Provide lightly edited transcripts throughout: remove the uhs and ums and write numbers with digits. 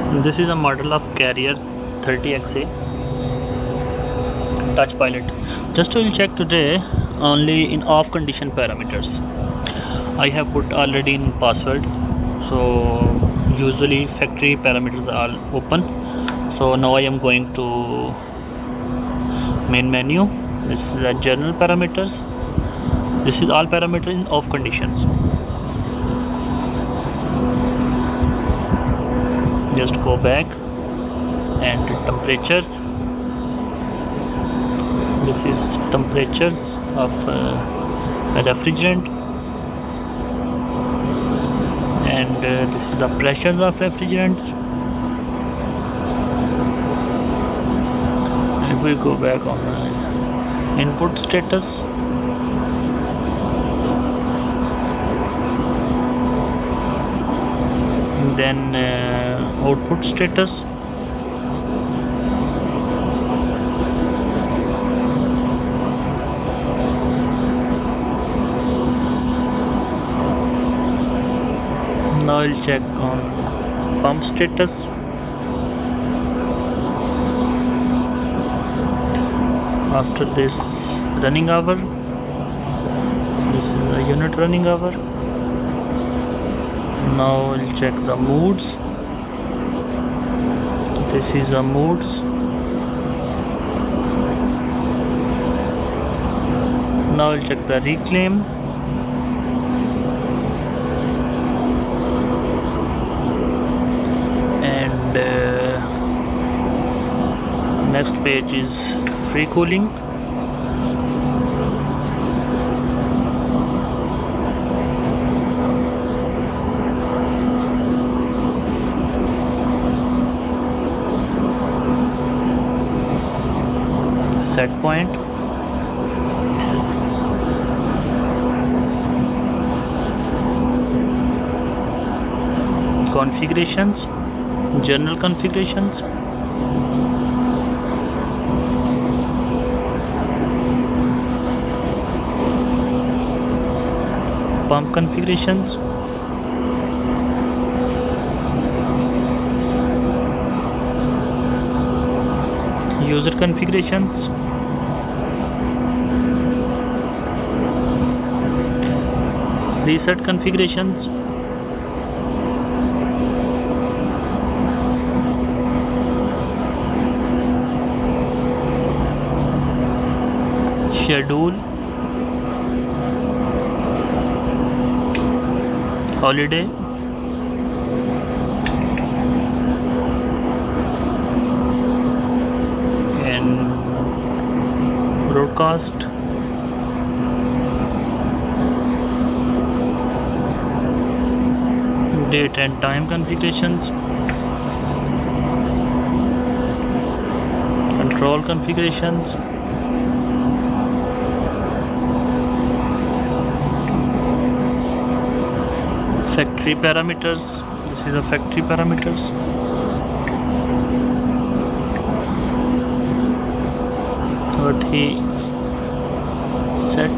This is a model of Carrier 30XA Touch Pilot. Just will check today only in off condition parameters. I have put already in password, so usually factory parameters are open. So now I am going to main menu. This is the general parameters. This is all parameters in off conditions. Just go back and temperature. This is temperature of refrigerant, and this is the pressures of refrigerants. And we go back on input status. Then output status. Now I'll check on pump status. After this, running hour. This is the unit running hour. Now I'll check the moods. This is the moods. Now I'll check the reclaim. And next page is free cooling. Set point. Configurations, general configurations. Pump configurations. User configurations. Reset configurations. Schedule. Holiday. And broadcast. Date and time configurations. Control configurations. Factory parameters. This is the factory parameters. What he set.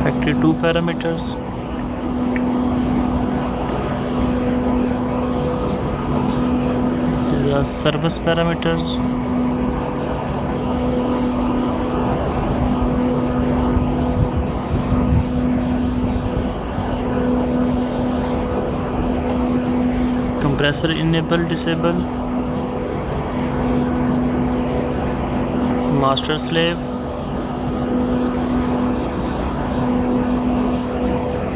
Factory 2 parameters. Service parameters. Compressor enable, disable. Master slave.